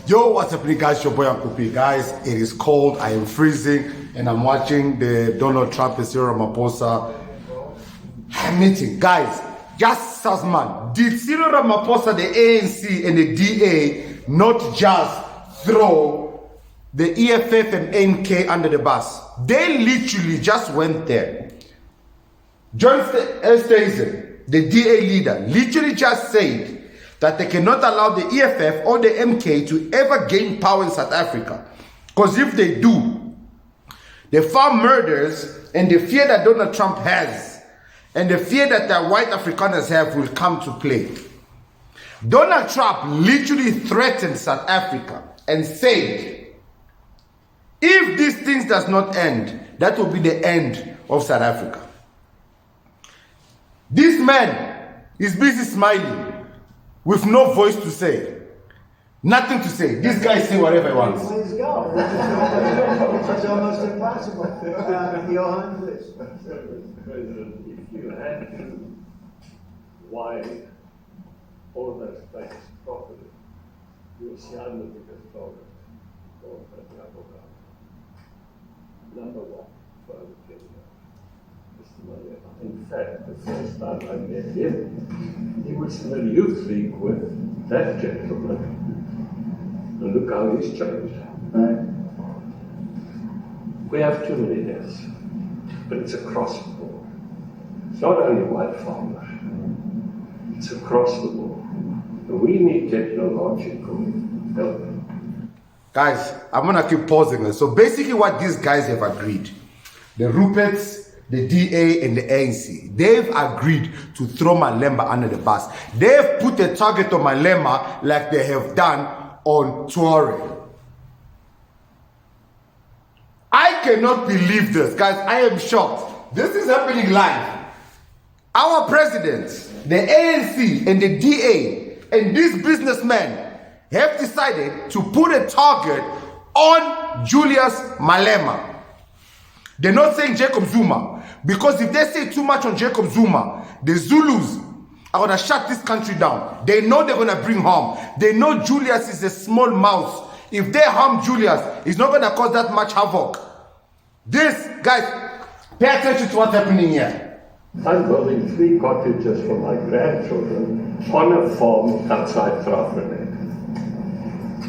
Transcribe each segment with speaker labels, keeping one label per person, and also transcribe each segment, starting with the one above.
Speaker 1: Yo, what's up, guys? Your boy Uncle P. Guys, it is cold. I am freezing, and I'm watching the Donald Trump and Cyril Ramaphosa meeting. Guys, just as man, did Cyril Ramaphosa, the ANC, and the DA not just throw the EFF and NK under the bus? They literally just went there. John Stazen, the DA leader, literally just said that they cannot allow the EFF or the MK to ever gain power in South Africa. Because if they do, the farm murders and the fear that Donald Trump has and the fear that the white Afrikaners have will come to play. Donald Trump literally threatened South Africa and said, if these things does not end, that will be the end of South Africa. This man is busy smiling with no voice to say, nothing to say. This guy say whatever he wants.
Speaker 2: Please go. It's almost impossible. Johan, please.
Speaker 3: President, if you had to widen all of those spaces properly, you'll see I'm the biggest target for that level. Number one, for over 10 years. Mr. Malema. In fact, the first time I met him, he was in the youth league with that gentleman. And look how he's changed. Right. We have too many deaths, but it's across the board. It's not only white farmers, it's across the board. And we need technological help.
Speaker 1: Guys, I'm gonna keep pausing this. So basically what these guys have agreed, the rupits, the DA and the ANC, they've agreed to throw Malema under the bus. They've put a target on Malema like they have done on Tuareg. I cannot believe this, guys. I am shocked. This is happening live. Our presidents, the ANC and the DA and these businessmen have decided to put a target on Julius Malema. They're not saying Jacob Zuma, because if they say too much on Jacob Zuma, the Zulus are going to shut this country down. They know they're going to bring harm. They know Julius is a small mouse. If they harm Julius, it's not going to cause that much havoc. This, guys, pay attention to what's happening here.
Speaker 3: I'm building 3 cottages for my grandchildren on a farm outside Grafrenet.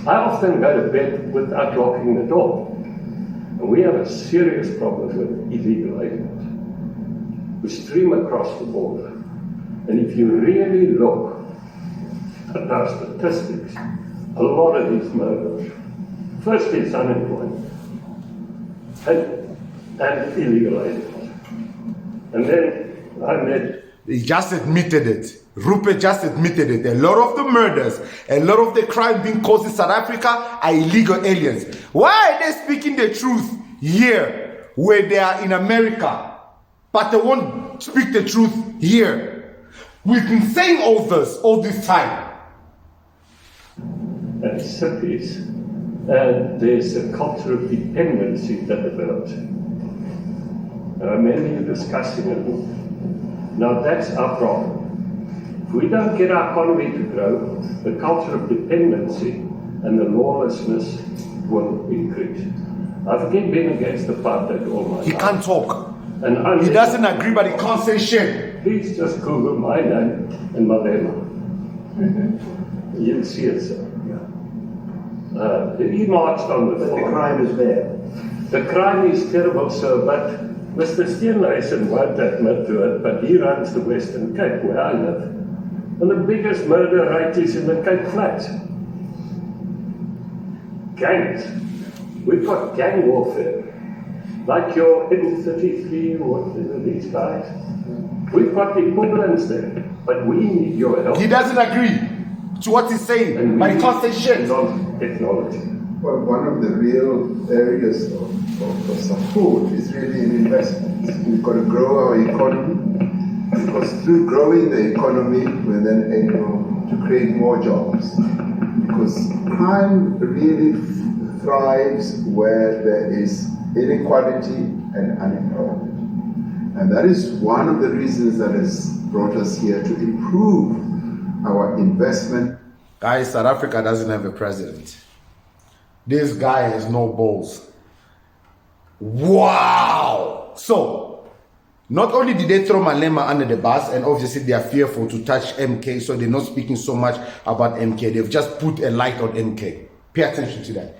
Speaker 3: I often go to bed without locking the door. And we have a serious problem with illegal aliens who stream across the border. And if you really look at our statistics, a lot of these murders, firstly it's unemployment and illegal aliens. And then I met...
Speaker 1: He just admitted it. Rupert just admitted it. A lot of the murders, a lot of the crime being caused in South Africa are illegal aliens. Why are they speaking the truth here where they are in America, but they won't speak the truth here? We've been saying all this time.
Speaker 3: And cities, there's a culture of dependency that develops. And I remember you discussing it. Now that's our problem. If we don't get our economy to grow, the culture of dependency and the lawlessness will increase. I've been against the apartheid all my life.
Speaker 1: He can't talk.
Speaker 3: And
Speaker 1: he doesn't agree, but he can't say shit.
Speaker 3: Please just Google my name and Malema. You'll see it, sir. He marched on the floor.
Speaker 2: The crime is there.
Speaker 3: The crime is terrible, sir, but Mr. Steenhuisen won't admit to it, but he runs the Western Cape where I live. And the biggest murder rate is in the Cape Flats. Gangs. We've got gang warfare. Like your M33, what are these guys? We've got equivalents there, but we need your help.
Speaker 1: He doesn't agree to what he's saying, but he can't say shit.
Speaker 3: Technology.
Speaker 4: Well, one of the real areas of support is really in investments. We've got to grow our economy, because through growing the economy, we're then able to create more jobs. Because crime really thrives where there is inequality and unemployment. And that is one of the reasons that has brought us here, to improve our investment.
Speaker 1: Guys, South Africa doesn't have a president. This guy has no balls. Wow! So, not only did they throw Malema under the bus, and obviously they are fearful to touch MK, so they're not speaking so much about MK. They've just put a light on MK. Pay attention to that.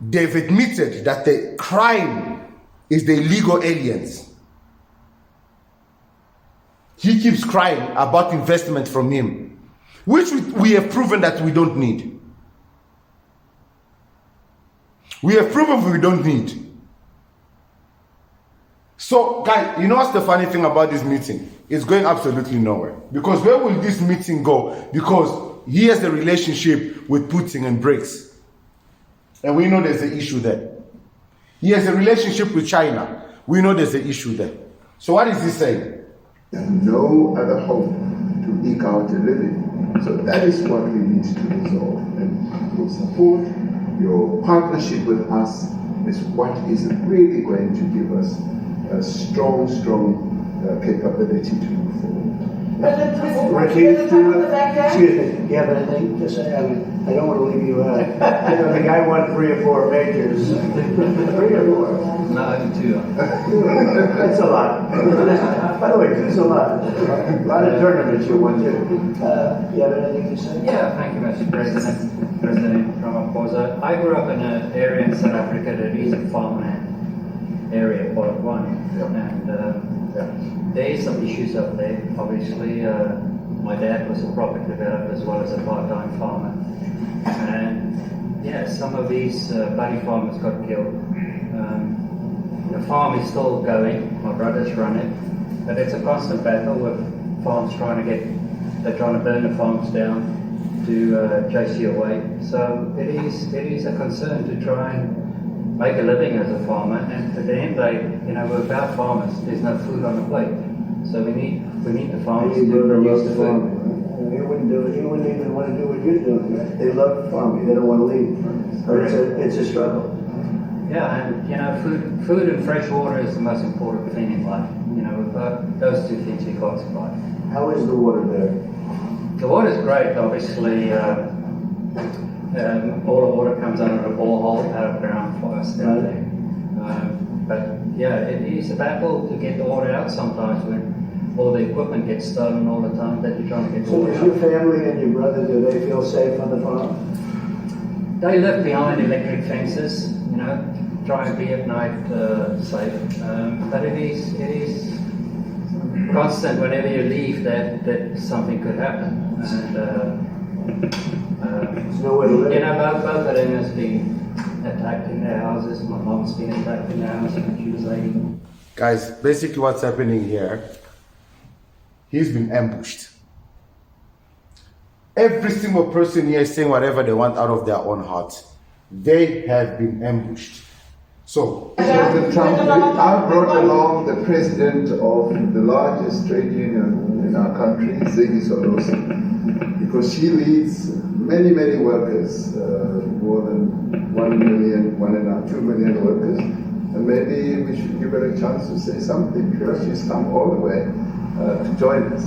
Speaker 1: They've admitted that the crime is the illegal aliens. He keeps crying about investment from him, which we have proven that we don't need. We have proven we don't need. So, guys, you know what's the funny thing about this meeting? It's going absolutely nowhere. Because where will this meeting go? Because he has a relationship with Putin and BRICS. And we know there's an issue there. He has a relationship with China. We know there's an issue there. So what is he saying?
Speaker 4: No other hope to eke out a living. So that is what we need to resolve. And your support, your partnership with us is what is really going to give us a strong capability to move forward.
Speaker 2: Excuse me, do you have anything to say? I don't want to leave you out. The guy won 3 or 4 majors. 3 or 4?
Speaker 5: No, 2.
Speaker 2: That's a lot. By the way, it's a lot. A lot of tournaments you won too. You have anything to say?
Speaker 5: Yeah, thank you, Mr. President. President Ramaphosa. I grew up in an area in South Africa that is a farmland area, part of one. And there is some issues up there. Obviously, my dad was a property developer as well as a part-time farmer. And yeah, some of these buddy farmers got killed. The farm is still going. My brothers run it, but it's a constant battle with farms they're trying to burn the farms down to chase you away. So it is a concern to try and make a living as a farmer. And at the end, we're without farmers. There's no food on the plate. So we need the farmers to produce the food.
Speaker 2: You wouldn't do it. You wouldn't even want to do what you're doing. Right? They love farming. They don't want to leave. But it's a struggle.
Speaker 5: Yeah, and food and fresh water is the most important thing in life. Without those 2 things you can't survive.
Speaker 2: How is the water there?
Speaker 5: The water's great, obviously. All the water comes out of the borehole, out of ground for us down there. But yeah, it is a battle to get the water out sometimes when all the equipment gets stolen all the time that you're trying to get the
Speaker 2: So
Speaker 5: water
Speaker 2: does
Speaker 5: out.
Speaker 2: your family and your brother, do they feel safe on the farm?
Speaker 5: They live behind electric fences, try and be at night safe. But it is constant whenever you leave that something could happen. And
Speaker 2: There's nowhere to live.
Speaker 5: both of them has been attacked in their houses. My mom's been attacked in their house when she was 18.
Speaker 1: Guys, basically what's happening here, he's been ambushed. Every single person here is saying whatever they want out of their own hearts. They have been ambushed. So,
Speaker 4: President Trump, I brought along the president of the largest trade union in our country, Ziggy Solosi, because she leads many workers, more than 1 million, 2 million workers, and maybe we should give her a chance to say something, because she's come all the way to join us.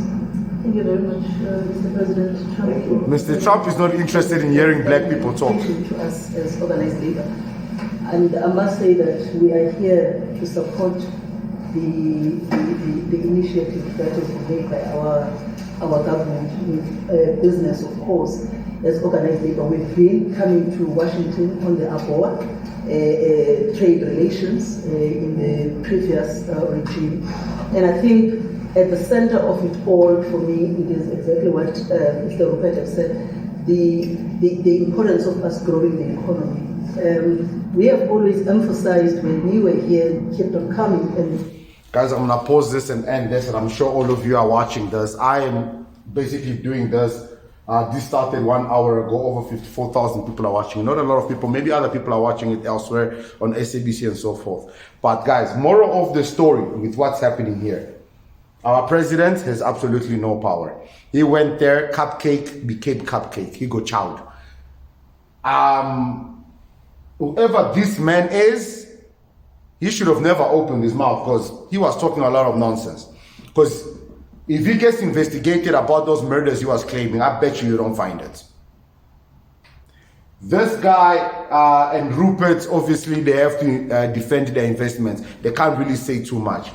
Speaker 6: Thank you very much, Mr. President Trump.
Speaker 2: Thank you.
Speaker 1: Mr. Trump is not interested in hearing black people talk.
Speaker 6: To us as organized labor. And I must say that we are here to support the initiative that is made by our government with business, of course, as organized labor. We've been coming to Washington on the AGOA trade relations in the previous regime. And I think at the center of it all, for me, it is exactly what Mr. Rupit has said, the importance of us growing the economy. We have always emphasized when we were here, kept on coming. And
Speaker 1: guys, I'm gonna pause this and end this, and I'm sure all of you are watching this. I am basically doing this. This started 1 hour ago. Over 54,000 people are watching. Not a lot of people. Maybe other people are watching it elsewhere on SABC and so forth. But guys, moral of the story with what's happening here. Our president has absolutely no power. He went there, cupcake became cupcake. He got chowed. Whoever this man is, he should have never opened his mouth because he was talking a lot of nonsense. Because If he gets investigated about those murders he was claiming, I bet you don't find it. This guy and Rupert, obviously, they have to defend their investments. They can't really say too much.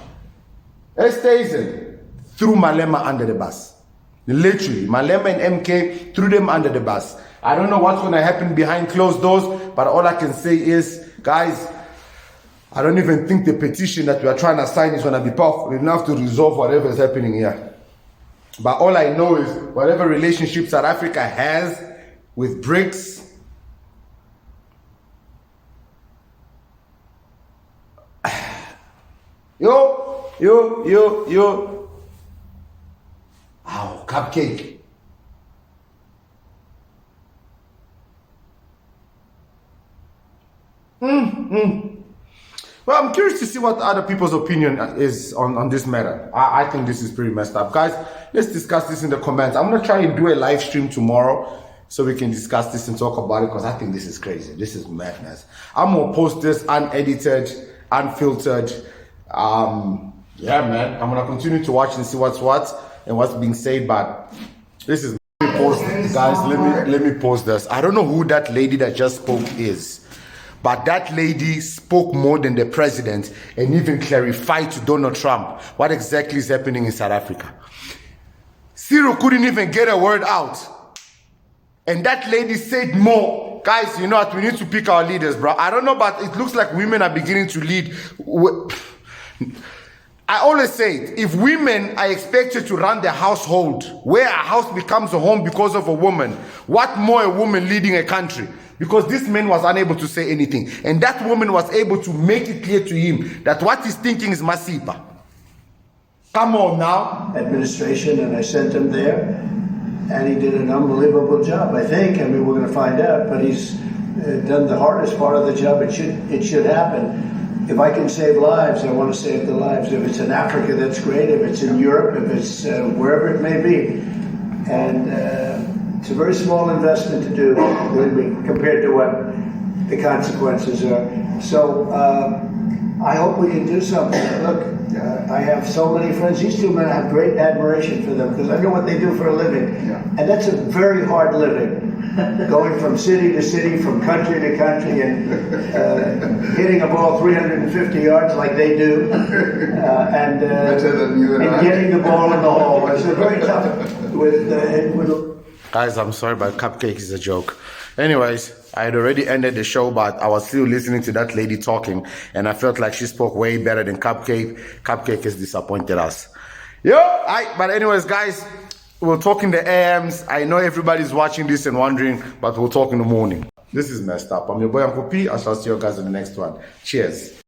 Speaker 1: Estazen threw Malema under the bus. Literally, Malema and MK threw them under the bus. I don't know what's going to happen behind closed doors, but all I can say is, guys, I don't even think the petition that we are trying to sign is going to be powerful enough to resolve whatever is happening here. But all I know is whatever relationship South Africa has with BRICS, yo, ow, cupcake. Well, I'm curious to see what other people's opinion is on this matter. I think this is pretty messed up. Guys, let's discuss this in the comments. I'm going to try and do a live stream tomorrow so we can discuss this and talk about it, because I think this is crazy. This is madness. I'm going to post this unedited, unfiltered. Yeah, man. I'm going to continue to watch and see what's what and what's being said, but this is... Guys, let me post this. I don't know who that lady that just spoke is, but that lady spoke more than the president and even clarified to Donald Trump what exactly is happening in South Africa. Cyril couldn't even get a word out, and that lady said more. Guys, you know what? We need to pick our leaders, bro. I don't know, but it looks like women are beginning to lead. I always say it, if women are expected to run the household, where a house becomes a home because of a woman, what more a woman leading a country? Because this man was unable to say anything. And that woman was able to make it clear to him that what he's thinking is Masipa. Come on now.
Speaker 2: Administration, and I sent him there, and he did an unbelievable job, I think. I mean, we're going to find out, but he's done the hardest part of the job. It should happen. If I can save lives, I want to save the lives. If it's in Africa, that's great. If it's in Europe, if it's wherever it may be. And it's a very small investment to do, believe me, compared to what the consequences are. So I hope we can do something. Look, I have so many friends. These two men, I have great admiration for them because I know what they do for a living. Yeah. And that's a very hard living. Going from city to city, from country to country, and hitting a ball 350 yards like they do, and getting the ball in the hole. It's very tough.
Speaker 1: Guys, I'm sorry, but cupcake is a joke. Anyways, I had already ended the show, but I was still listening to that lady talking, and I felt like she spoke way better than Cupcake. Cupcake has disappointed us. But anyways, guys, we'll talk in the AMs. I know everybody's watching this and wondering, but we'll talk in the morning. This is messed up. I'm your boy Uncle P. I shall see you guys in the next one. Cheers.